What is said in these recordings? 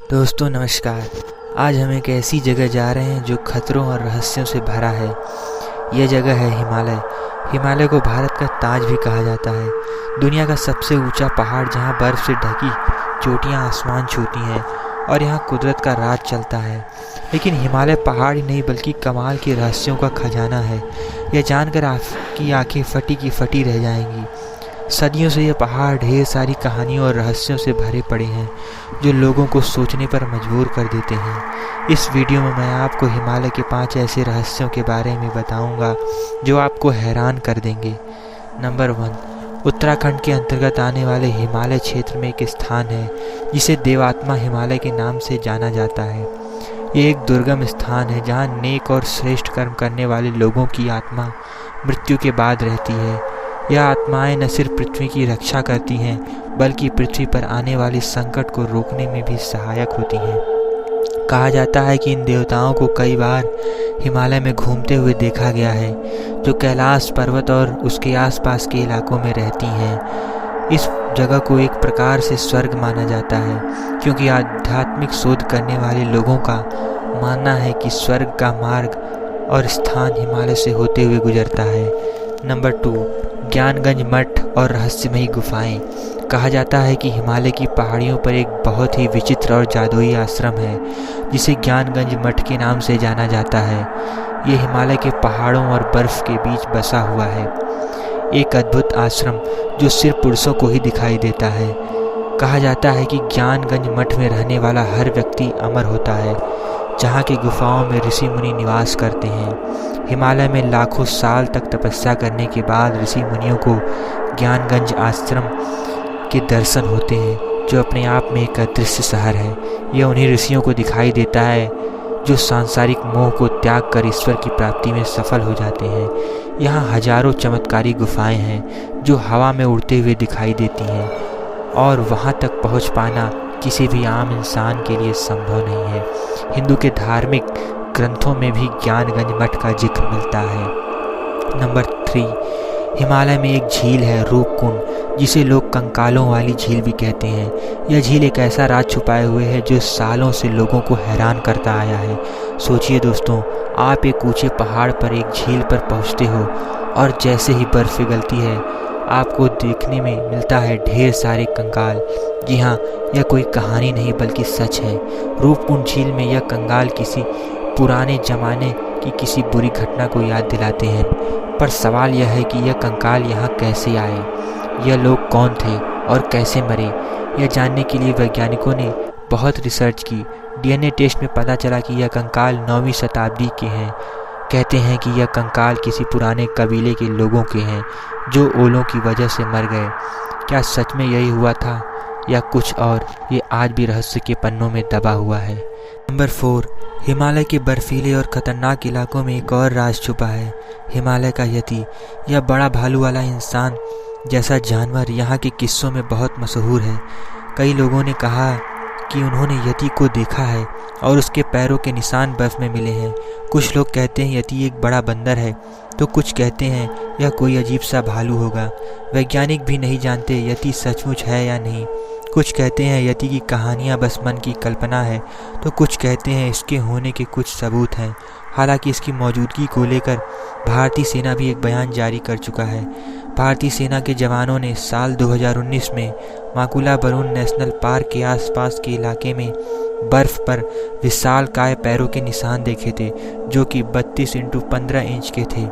दोस्तों नमस्कार। आज हम एक ऐसी जगह जा रहे हैं जो खतरों और रहस्यों से भरा है। यह जगह है हिमालय। हिमालय को भारत का ताज भी कहा जाता है। दुनिया का सबसे ऊंचा पहाड़ जहां बर्फ से ढकी चोटियां आसमान छूती हैं और यहां कुदरत का राज चलता है। लेकिन हिमालय पहाड़ ही नहीं बल्कि कमाल के रहस्यों का खजाना है। यह जानकर आपकी आंखें फटी की फटी रह जाएंगी। सदियों से यह पहाड़ ढेर सारी कहानियों और रहस्यों से भरे पड़े हैं जो लोगों को सोचने पर मजबूर कर देते हैं। इस वीडियो में मैं आपको हिमालय के 5 ऐसे रहस्यों के बारे में बताऊंगा जो आपको हैरान कर देंगे। नंबर 1, उत्तराखंड के अंतर्गत आने वाले हिमालय क्षेत्र में एक स्थान है जिसे देवात्मा हिमालय के नाम से जाना जाता है। ये एक दुर्गम स्थान है जहाँ नेक और श्रेष्ठ कर्म करने वाले लोगों की आत्मा मृत्यु के बाद रहती है। यह आत्माएं न सिर्फ पृथ्वी की रक्षा करती हैं बल्कि पृथ्वी पर आने वाली संकट को रोकने में भी सहायक होती हैं। कहा जाता है कि इन देवताओं को कई बार हिमालय में घूमते हुए देखा गया है, जो कैलाश पर्वत और उसके आसपास के इलाकों में रहती हैं। इस जगह को एक प्रकार से स्वर्ग माना जाता है क्योंकि आध्यात्मिक शोध करने वाले लोगों का मानना है कि स्वर्ग का मार्ग और स्थान हिमालय से होते हुए गुजरता है। नंबर 2, ज्ञानगंज मठ और रहस्यमयी गुफाएं। कहा जाता है कि हिमालय की पहाड़ियों पर एक बहुत ही विचित्र और जादुई आश्रम है जिसे ज्ञानगंज मठ के नाम से जाना जाता है। ये हिमालय के पहाड़ों और बर्फ के बीच बसा हुआ है, एक अद्भुत आश्रम जो सिर्फ पुरुषों को ही दिखाई देता है। कहा जाता है कि ज्ञानगंज मठ में रहने वाला हर व्यक्ति अमर होता है, जहाँ की गुफाओं में ऋषि मुनि निवास करते हैं। हिमालय में लाखों साल तक तपस्या करने के बाद ऋषि मुनियों को ज्ञानगंज आश्रम के दर्शन होते हैं, जो अपने आप में एक अदृश्य शहर है। यह उन्हीं ऋषियों को दिखाई देता है जो सांसारिक मोह को त्याग कर ईश्वर की प्राप्ति में सफल हो जाते हैं। यहाँ हजारों चमत्कारी गुफाएं हैं जो हवा में उड़ते हुए दिखाई देती हैं और वहाँ तक पहुँच पाना किसी भी आम इंसान के लिए संभव नहीं है। हिंदू के धार्मिक ग्रंथों में भी ज्ञानगंज मठ का जिक्र मिलता है। नंबर 3, हिमालय में एक झील है रूपकुंड, जिसे लोग कंकालों वाली झील भी कहते हैं। यह झील एक ऐसा राज छुपाए हुए है जो सालों से लोगों को हैरान करता आया है। सोचिए दोस्तों, आप एक ऊंचे पहाड़ पर एक झील पर पहुंचते हो और जैसे ही बर्फ पिघलती है आपको देखने में मिलता है ढेर सारे कंकाल। जी हाँ, यह कोई कहानी नहीं बल्कि सच है। रूपकुंड झील में यह कंकाल किसी पुराने जमाने की किसी बुरी घटना को याद दिलाते हैं। पर सवाल यह है कि यह कंकाल यहाँ कैसे आए, यह लोग कौन थे और कैसे मरे। यह जानने के लिए वैज्ञानिकों ने बहुत रिसर्च की। डीएनए टेस्ट में पता चला कि यह कंकाल 9वीं शताब्दी के हैं। कहते हैं कि यह कंकाल किसी पुराने कबीले के लोगों के हैं जो ओलों की वजह से मर गए। क्या सच में यही हुआ था या कुछ और, ये आज भी रहस्य के पन्नों में दबा हुआ है। नंबर 4, हिमालय के बर्फीले और ख़तरनाक इलाकों में एक और राज छुपा है, हिमालय का यति। यह बड़ा भालू वाला इंसान जैसा जानवर यहाँ के किस्सों में बहुत मशहूर है। कई लोगों ने कहा कि उन्होंने यति को देखा है और उसके पैरों के निशान बर्फ में मिले हैं। कुछ लोग कहते हैं यति एक बड़ा बंदर है, तो कुछ कहते हैं यह कोई अजीब सा भालू होगा। वैज्ञानिक भी नहीं जानते यति सचमुच है या नहीं। कुछ कहते हैं यति की कहानियाँ बस मन की कल्पना है, तो कुछ कहते हैं इसके होने के कुछ सबूत हैं। हालांकि इसकी मौजूदगी को लेकर भारतीय सेना भी एक बयान जारी कर चुका है। भारतीय सेना के जवानों ने साल 2019 में माकुला बरून नेशनल पार्क के आसपास के इलाके में बर्फ पर विशालकाय पैरों के निशान देखे थे, जो कि 32 × 15 इंच के थे।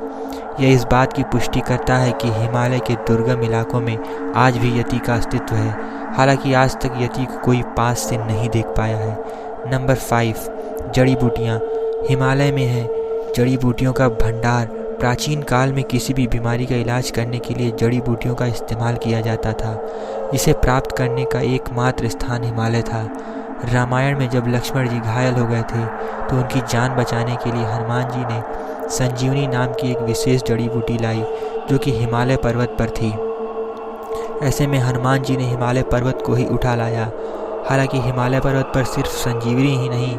यह इस बात की पुष्टि करता है कि हिमालय के दुर्गम इलाकों में आज भी यति का अस्तित्व है। हालांकि आज तक यति को कोई पास से नहीं देख पाया है। नंबर 5, जड़ी बूटियाँ। हिमालय में है जड़ी बूटियों का भंडार। प्राचीन काल में किसी भी बीमारी का इलाज करने के लिए जड़ी बूटियों का इस्तेमाल किया जाता था, जिसे प्राप्त करने का एकमात्र स्थान हिमालय था। रामायण में जब लक्ष्मण जी घायल हो गए थे तो उनकी जान बचाने के लिए हनुमान जी ने संजीवनी नाम की एक विशेष जड़ी बूटी लाई, जो कि हिमालय पर्वत पर थी। ऐसे में हनुमान जी ने हिमालय पर्वत को ही उठा लाया। हालांकि हिमालय पर्वत पर सिर्फ संजीवनी ही नहीं,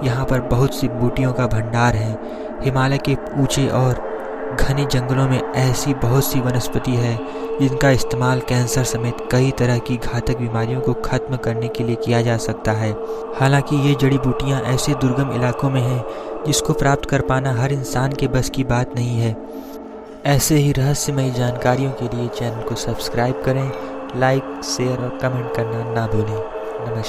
यहाँ पर बहुत सी बूटियों का भंडार है। हिमालय के ऊंचे और घने जंगलों में ऐसी बहुत सी वनस्पति है जिनका इस्तेमाल कैंसर समेत कई तरह की घातक बीमारियों को खत्म करने के लिए किया जा सकता है। हालांकि ये जड़ी बूटियां ऐसे दुर्गम इलाकों में हैं जिसको प्राप्त कर पाना हर इंसान के बस की बात नहीं है। ऐसे ही रहस्यमयी जानकारियों के लिए चैनल को सब्सक्राइब करें, लाइक, शेयर और कमेंट करना ना भूलें। नमस्कार।